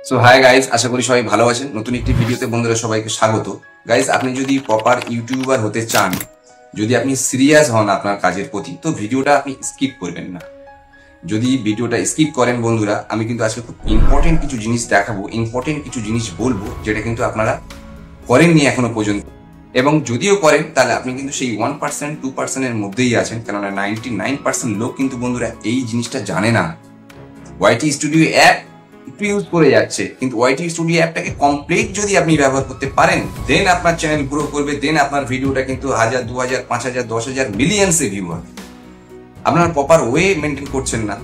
So hi guys, আশা করি সবাই ভালো আছেন। নতুন একটি ভিডিওতে বন্ধুরা সবাইকে স্বাগত। গাইজ, আপনি যদি প্রপার ইউটিউবার হতে চান, যদি আপনি সিরিয়াস হন আপনার কাজের প্রতি, তো ভিডিওটা আপনি স্কিপ করবেন না। যদি ভিডিওটা স্কিপ করেন বন্ধুরা, আমি কিন্তু আজকে খুব ইম্পর্টেন্ট কিছু জিনিস দেখাবো, ইম্পর্টেন্ট কিছু জিনিস বলবো, যেটা কিন্তু আপনারা করেননি এখনো পর্যন্ত। এবং যদিও করেন, তাহলে আপনি কিন্তু সেই 1% 2%-এর মধ্যেই আছেন, কেননা 99% লোক কিন্তু বন্ধুরা এই জিনিসটা জানে না। ওয়াইটি স্টুডিও অ্যাপ ইউজ করে যাচ্ছে, কিন্তু ওয়াইটি স্টুডিও অ্যাপটাকে কমপ্লিট যদি আপনি ব্যবহার করতে পারেন, দেন আপনার চ্যানেল গ্রো করবে, দেন আপনার ভিডিওটা কিন্তু 1000, 2000, 5000, 10,000 মিলিয়ন্সে ভিউ হবে। আপনার প্রপার ওয়ে মেনটেন করছেন না।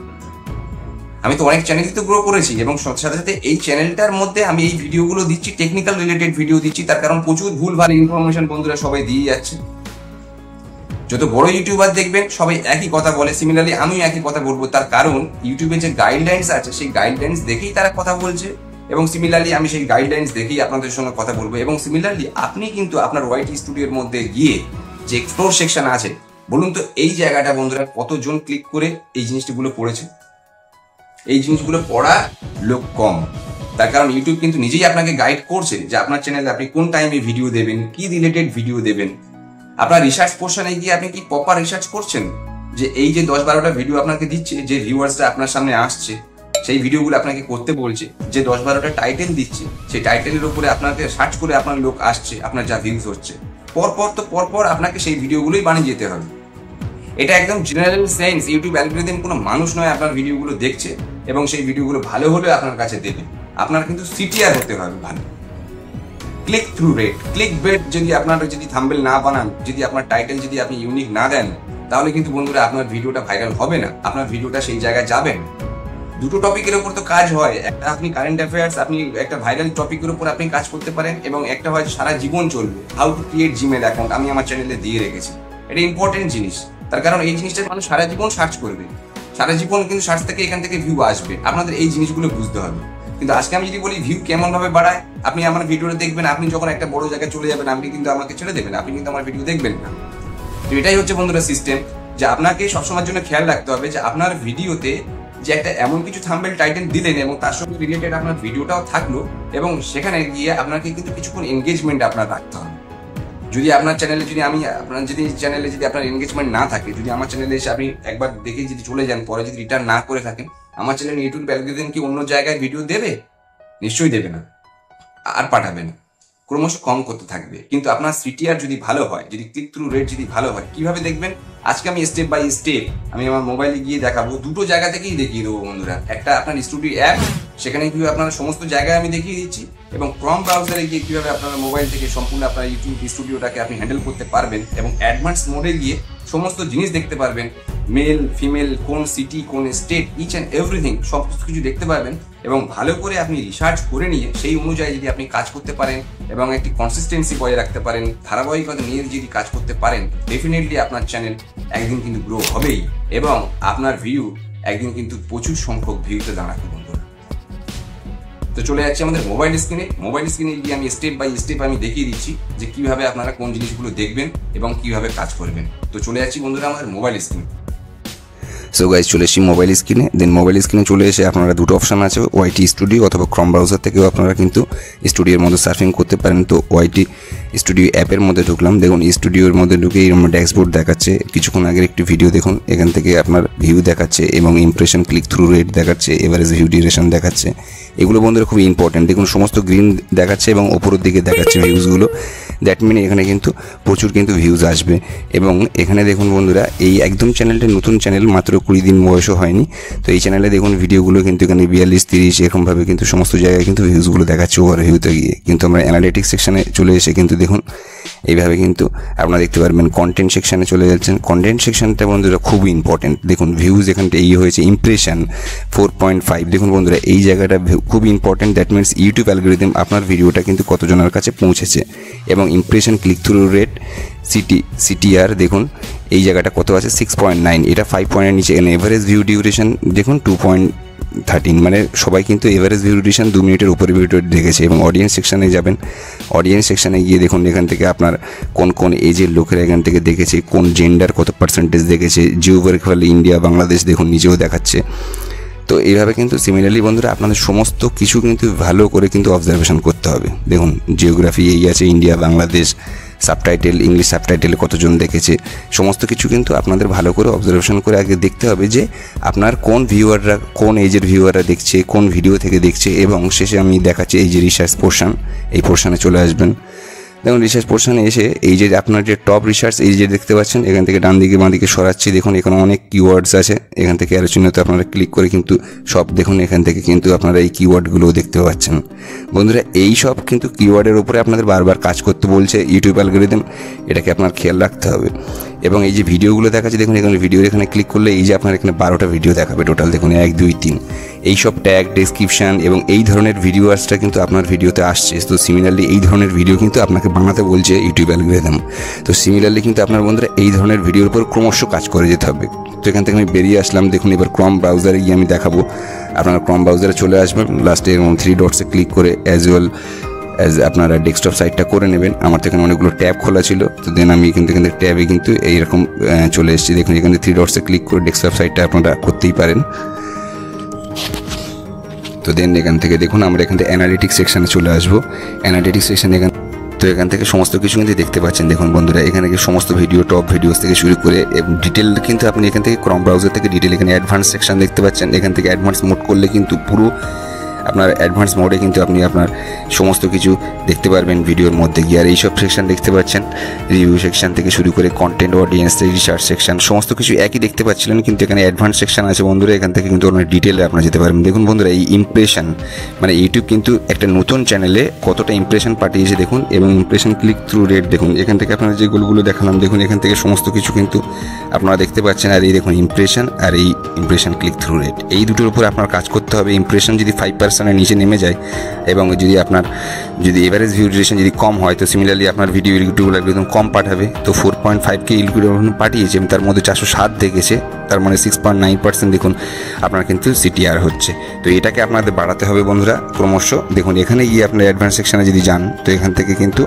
আমি তো অনেক চ্যানেলই তো গ্রো করেছি, এবং সাথে সাথে এই চ্যানেলটার মধ্যে আমি এই ভিডিওগুলো দিচ্ছি, টেকনিক্যাল রিলেটেড ভিডিও দিচ্ছি, তার কারণ প্রচুর ভুলভাল ইনফরমেশন বন্ধুরা সবাই দিয়ে যাচ্ছে। যত বড় ইউটিউবার দেখবেন সবাই একই কথা বলে, সিমিলারলি আমিও একই কথা বলবো, তার কারণ ইউটিউবে যে গাইডলাইন্স আছে সেই গাইডলাইন্স দেখেই তারা কথা বলছে, এবং সিমিলারলি আমি সেই গাইডলাইন্স দেখেই আপনাদের সঙ্গে কথা বলবো। এবং সিমিলারলি আপনি কিন্তু আপনার ওয়াইটি স্টুডিওর মধ্যে গিয়ে যে এক্সপ্লোর সেকশন আছে, বলুন তো এই জায়গাটা বন্ধুরা কতজন ক্লিক করে এই জিনিসগুলো পড়েছে? এই জিনিসগুলো পড়া লোক কম, তার কারণ ইউটিউব কিন্তু নিজেই আপনাকে গাইড করছে যে আপনার চ্যানেলে আপনি কোন টাইমে ভিডিও দেবেন, কি রিলেটেড ভিডিও দেবেন। আপনার রিসার্চ পোর্শনে গিয়ে আপনি কি প্রপার রিসার্চ করছেন যে এই যে 10-12টা ভিডিও আপনাকে দিচ্ছে, যে ভিউয়ার্সরা আপনার সামনে আসছে, সেই ভিডিওগুলো আপনাকে করতে বলছে, যে 10-12টা টাইটেল দিচ্ছে, সেই টাইটেলের উপরে আপনাকে সার্চ করে আপনার লোক আসছে, আপনার যা ভিউজ হচ্ছে, পরপর আপনাকে সেই ভিডিওগুলোই বানিয়ে যেতে হবে। এটা একদম জেনারেল সেন্স। ইউটিউব অ্যালগরিদম কোনো মানুষ নয় আপনার ভিডিওগুলো দেখছে এবং সেই ভিডিওগুলো ভালো হলে আপনার কাছে দেবে। আপনার কিন্তু সিটিআর হতে হবে ভালো। Click through rate, click rate যদি আপনার যদি থাম্বনেল না বানান, যদি আপনার টাইটেল যদি আপনি ইউনিক না দেন, তাহলে কিন্তু বন্ধুরা আপনার ভিডিওটা ভাইরাল হবে না, আপনার ভিডিওটা সেই জায়গায় যাবে না। দুটো টপিকের উপর তো কাজ হয়, একটা আপনি কারেন্ট অ্যাফেয়ার্স, আপনি একটা ভাইরাল টপিকের উপর আপনি কাজ করতে পারেন, এবং একটা হয় সারা জীবন চলবে, how to create Gmail account. আমি আমার চ্যানেলে দিয়ে রেখেছি, এটা ইম্পর্টেন্ট জিনিস, তার কারণ এই জিনিসটা মানুষ সারা জীবন সার্চ করবে, সারা জীবন কিন্তু সার্চ থেকে এখান থেকে ভিউ আসবে। আপনাদের এই জিনিসগুলো বুঝতে হবে। কিন্তু আজকে আমি যদি বলি ভিউ কেমন ভাবে বাড়ায়, আপনি আমার ভিডিওটা দেখবেন, আপনি যখন একটা বড় জায়গায় চলে যাবেন, আপনি কিন্তু আমাকে ছেড়ে দেবেন, আপনি কিন্তু আমার ভিডিও দেখবেন না। তো এটাই হচ্ছে বন্ধুরা সিস্টেম, যে আপনাকে সবসময়ের জন্য খেয়াল রাখতে হবে যে আপনার ভিডিওতে যে একটা এমন কিছু থাম্বনেল টাইটেল দিলেন এবং তার সঙ্গে রিলেটেড আপনার ভিডিওটাও থাকলো, এবং সেখানে গিয়ে আপনাকে কিন্তু কিছুক্ষণ এনগেজমেন্ট আপনার রাখতে হবে। যদি আপনার চ্যানেলে যদি আপনার এনগেজমেন্ট না থাকে, যদি আমার চ্যানেলে এসে আপনি একবার দেখে যদি চলে যান, পরে যদি রিটার্ন না করে থাকেন, আমার চ্যানেল ইউটিউব অ্যালগরিদম কি অন্য জায়গায় ভিডিও দেবে? নিশ্চয়ই দেবে না, আর পাঠাবে না, ক্রমশ কম করতে থাকবে। কিন্তু আপনার সিটিআর যদি ভালো হয়, যদি ক্লিক থ্রু রেট যদি ভালো হয়, কিভাবে দেখবেন আজকে আমি স্টেপ বাই স্টেপ আমি আমার মোবাইলে গিয়ে দেখাবো। দুটো জায়গা থেকেই দেখিয়ে দেবো বন্ধুরা, একটা আপনার স্টুডিও অ্যাপ, সেখানে কিভাবে আপনারা সমস্ত জায়গায় আমি দেখিয়ে দিচ্ছি, এবং ক্রম ব্রাউজারে গিয়ে কিভাবে আপনারা মোবাইল থেকে সম্পূর্ণ আপনার ইউটিউব স্টুডিওটাকে আপনি হ্যান্ডেল করতে পারবেন, এবং অ্যাডভান্স মোডে গিয়ে সমস্ত জিনিস দেখতে পারবেন, মেল ফিমেল, কোন সিটি, কোন স্টেট, ইচ অ্যান্ড এভরিথিং সমস্ত কিছু দেখতে পারবেন। এবং ভালো করে আপনি রিসার্চ করে নিয়ে সেই অনুযায়ী যদি আপনি কাজ করতে পারেন এবং একটি কনসিস্টেন্সি বজায় রাখতে পারেন, ধারাবাহিকতা নিয়ে যদি কাজ করতে পারেন, ডেফিনেটলি আপনার চ্যানেল একদিন কিন্তু গ্রো হবেই, এবং আপনার ভিউ একদিন কিন্তু প্রচুর সংখ্যক ভিউতে দাঁড়াবে বন্ধুরা। তো চলে যাচ্ছে আমাদের মোবাইল স্ক্রিনে গিয়ে আমি স্টেপ বাই স্টেপ আমি দেখিয়ে দিচ্ছি যে কিভাবে আপনারা কোন জিনিসগুলো দেখবেন এবং কিভাবে কাজ করবেন। তো চলে যাচ্ছি বন্ধুরা আমাদের মোবাইল স্ক্রিনে। সো গাইজ, চলে এসেছি মোবাইল স্ক্রিনে। দেন মোবাইল স্ক্রিনে চলে এসে আপনারা দুটো অপশান আছে, ওয়াইটি স্টুডিও অথবা ক্রম ব্রাউজার থেকেও আপনারা কিন্তু স্টুডিওর মধ্যে সার্ফিং করতে পারেন। তো ওয়াইটি স্টুডিও অ্যাপের মধ্যে ঢুকলাম, দেখুন স্টুডিওর মধ্যে ঢুকে এরকম ড্যাশবোর্ড দেখাচ্ছে। কিছুক্ষণ আগের একটি ভিডিও দেখুন, এখান থেকে আপনার ভিউ দেখাচ্ছে এবং ইমপ্রেশন, ক্লিক থ্রু রেট দেখাচ্ছে, এভারেজ ভিউ ডিউরেশন দেখাচ্ছে। এগুলো বন্ধুরা খুবই ইম্পর্টেন্ট। দেখুন সমস্ত গ্রিন দেখাচ্ছে এবং ওপরের দিকে দেখাচ্ছে ভিউজগুলো। দ্যাট মিন এখানে কিন্তু প্রচুর কিন্তু ভিউজ আসবে। এবং এখানে দেখুন বন্ধুরা, এই একদম চ্যানেলটা নতুন চ্যানেল, মাত্র 20 দিন বয়সও হয়নি। তো এই চ্যানেলে দেখুন ভিডিওগুলো কিন্তু এখানে 42-30 এরকমভাবে কিন্তু সমস্ত জায়গায় কিন্তু ভিউজগুলো দেখাচ্ছে ওভার ভিউতে গিয়ে। কিন্তু আমরা অ্যানালিটিক্স সেকশানে চলে এসে কিন্তু দেখুন এইভাবে কিন্তু আপনারা দেখতে পারবেন। কন্টেন্ট সেকশানে চলে যাচ্ছেন, কন্টেন্ট সেকশানটা বন্ধুরা খুবই ইম্পর্টেন্ট। দেখুন ভিউজ এখানটা এই হয়েছে, ইমপ্রেশন 4.5। দেখুন বন্ধুরা এই জায়গাটা খুবই important. That means YouTube algorithm আপনার ভিডিওটা কিন্তু কতজনের কাছে পৌঁছেছে। এবং impression, click through rate, CTR দেখুন এই জায়গাটা কত আছে, 6.9, এটা 5 পয়েন্টের নিচে। এখানে এভারেজ ভিউ ডিউরেশন দেখুন 2.13, মানে সবাই কিন্তু এভারেজ ভিউ ডিউরেশন 2 মিনিটের উপরে ভিডিও দেখেছে। এবং অডিয়েন্স সেকশানে যাবেন, অডিয়েন্স সেকশানে গিয়ে দেখুন এখান থেকে আপনার কোন এজের লোকেরা এখান থেকে দেখেছে, কোন জেন্ডার কত পার্সেন্টেজ দেখেছে, জিওগ্রাফিক্যালি ইন্ডিয়া, বাংলাদেশ দেখুন নিচেও দেখাচ্ছে। তো এইভাবে কিন্তু সিমিলারলি বন্ধুরা আপনাদের সমস্ত কিছু কিন্তু ভালো করে কিন্তু অবজারভেশন করতে হবে। দেখুন জিওগ্রাফি এই আছে, ইন্ডিয়া, বাংলাদেশ, সাবটাইটেল, ইংলিশ সাবটাইটেলে কতজন দেখেছে, সমস্ত কিছু কিন্তু আপনাদের ভালো করে অবজারভেশন করে আগে দেখতে হবে যে আপনার কোন ভিউয়াররা, কোন এজের ভিউয়াররা দেখছে, কোন ভিডিও থেকে দেখছে। এবং শেষে আমি দেখাচ্ছি এই যে রিসার্চ পোর্শন, এই পোর্শনে চলে আসবেন। দেখুন রিসার্চ পোর্শনে এসে এই যে আপনার যে টপ রিসার্চ এই যে দেখতে পাচ্ছেন, এখান থেকে ডান দিকে বাঁ দিকে সরাচ্ছি। দেখুন এখানে অনেক কিওয়ার্ডস আছে, এখান থেকে অ্যারো চিহ্নতে আপনারা ক্লিক করে কিন্তু সব দেখুন, এখান থেকে কিন্তু আপনারা এই কিওয়ার্ডগুলোও দেখতে পাচ্ছেন। বন্ধুরা এই সব কিন্তু কিওয়ার্ডের উপরে আপনাদের বারবার কাজ করতে বলছে ইউটিউব অ্যালগরিদম, এটাকে আপনার খেয়াল রাখতে হবে। এবং এই যে ভিডিওগুলো দেখাচ্ছে দেখুন, এখানে ভিডিও এখানে ক্লিক করলে এই যে আপনার এখানে 12টা ভিডিও দেখাবে টোটাল। দেখুন 1 2 3 এই সব ট্যাগ, ডেসক্রিপশান এবং এই ধরনের ভিডিওসটা কিন্তু আপনার ভিডিওতে আসছে। তো সিমিলারলি এই ধরনের ভিডিও কিন্তু আপনাকে বানাতে বলছে ইউটিউব অ্যালগরিদম। তো সিমিলারলি কিন্তু আপনার বন্ধুরা এই ধরনের ভিডিওর উপর ক্রমশ কাজ করে যেতে হবে। তো এখান থেকে আমি বেরিয়ে আসলাম। দেখুন এবার ক্রম ব্রাউজারে গিয়ে আমি দেখাবো। আপনারা ক্রম ব্রাউজারে চলে আসবেন, লাস্টে 3 ডটসে ক্লিক করে অ্যাজ ওয়েল অ্যাজ আপনারা ডেস্কটপ সাইটটা করে নেবেন। আমার তো এখানে অনেকগুলো ট্যাব খোলা ছিল, তো দেন আমি কিন্তু এখান থেকে ট্যাবে কিন্তু এইরকম চলে এসেছি। দেখুন এখানে 3 ডটসে ক্লিক করে ডেস্কটপ সাইটটা আপনারা করতেই পারেন। তো দেন এখান থেকে দেখুন আমরা এখান থেকে অ্যানালিটিক্স সেকশানে চলে আসবো। অ্যানালিটিক্স সেকশানে এখান থেকে সমস্ত কিছু কিন্তু দেখতে পাচ্ছেন। দেখুন বন্ধুরা এখানে সমস্ত ভিডিও, টপ ভিডিওস থেকে শুরু করে ডিটেল কিন্তু আপনি এখান থেকে ক্রম ব্রাউজার থেকে ডিটেল এখানে অ্যাডভান্স সেকশন দেখতে পাচ্ছেন। এখান থেকে অ্যাডভান্স মোড করলে কিন্তু পুরো আপনার অ্যাডভান্স মোডে কিন্তু আপনি আপনার সমস্ত কিছু দেখতে পারবেন ভিডিওর মধ্যে গিয়ে। আর এইসব সেকশন দেখতে পাচ্ছেন, রিভিউ সেকশন থেকে শুরু করে কন্টেন্ট, অডিয়েন্স, রিসার্চ সেকশন সমস্ত কিছু একই দেখতে পাচ্ছিলেন, কিন্তু এখানে অ্যাডভান্স সেকশন আছে বন্ধুরা। এখান থেকে কিন্তু অনেক ডিটেলে আপনারা যেতে পারবেন। দেখুন বন্ধুরা এই ইমপ্রেশন, মানে ইউটিউব কিন্তু একটা নতুন চ্যানেলে কতটা ইমপ্রেশন পাঠিয়েছে দেখুন, এবং ইমপ্রেশন ক্লিক থ্রু রেট দেখুন। এখান থেকে আপনারা যে গোলগুলো দেখালাম দেখুন, এখান থেকে সমস্ত কিছু কিন্তু আপনারা দেখতে পাচ্ছেন। আর এই দেখুন ইমপ্রেশন আর এই ইমপ্রেশন ক্লিক থ্রু রেট, এই দুটোর উপর আপনার কাজ করতে হবে। ইমপ্রেশন যদি 5% নিচে নেমে যায় এবং যদি এভারেজ ভিউ ডিউরেশন যদি কম হয়, তো সিমিলারলি আপনার ভিডিও ইউটিউব একদম কম পাঠাবে। তো 4.5K ইউটিউব পাঠিয়েছে, তার মধ্যে 407 দেখেছে, তার মানে 6.9% দেখুন আপনার কিন্তু সিটিআর হচ্ছে। তো এটাকে আপনাদের বাড়াতে হবে বন্ধুরা ক্রমশ। দেখুন এখানে গিয়ে আপনার অ্যাডভান্স সেকশনে যদি যান, তো এখান থেকে কিন্তু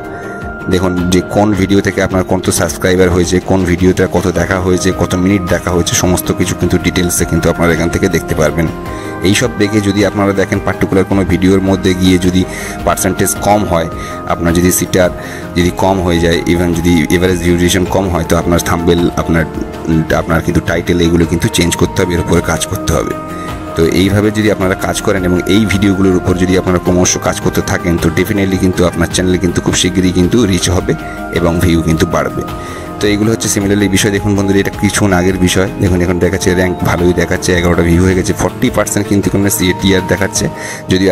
দেখুন যে কোন ভিডিও থেকে আপনার কত সাবস্ক্রাইবার হয়েছে, কোন ভিডিওটা কত দেখা হয়েছে, কত মিনিট দেখা হয়েছে, সমস্ত কিছু কিন্তু ডিটেলসে কিন্তু আপনারা এখান থেকে দেখতে পারবেন। এইসব দেখে যদি আপনারা দেখেন পার্টিকুলার কোনো ভিডিওর মধ্যে গিয়ে যদি পার্সেন্টেজ কম হয়, আপনার যদি সিটার যদি কম হয়ে যায়, ইভেন যদি এভারেজ ভিউ ডিউরেশন কম হয়, তো আপনার থাম্বনেল, আপনার কিন্তু টাইটেল এগুলো কিন্তু চেঞ্জ করতে হবে, এর উপরে কাজ করতে হবে। তো এইভাবে যদি আপনারা কাজ করেন এবং এই ভিডিওগুলোর উপর যদি আপনারা ক্রমশ কাজ করতে থাকেন, তো ডেফিনেটলি কিন্তু আপনার চ্যানেলে কিন্তু খুব শীঘ্রই কিন্তু রিচ হবে এবং ভিউ কিন্তু বাড়বে। তো এইগুলো হচ্ছে সিমিলারলি বিষয়। দেখুন বন্ধুরা এটা কিছুক্ষণ আগের বিষয়। দেখুন এখন দেখাচ্ছে র্যাঙ্ক ভালোই দেখাচ্ছে, 11টা ভিউ হয়ে গেছে, 40% কিন্তু কোনো সিটিআর দেখাচ্ছে। যদি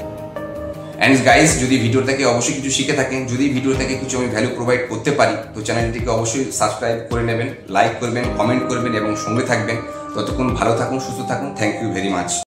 অ্যান্ড গাইস যদি ভিডিও থেকে অবশ্যই কিছু শিখে থাকেন, যদি ভিডিও থেকে কিছু আমি ভ্যালু প্রোভাইড করতে পারি, তো চ্যানেলটিকে অবশ্যই সাবস্ক্রাইব করে নেবেন, লাইক করবেন, কমেন্ট করবেন এবং সঙ্গে থাকবেন। ততক্ষণ ভালো থাকুন, সুস্থ থাকুন। Thank you very much.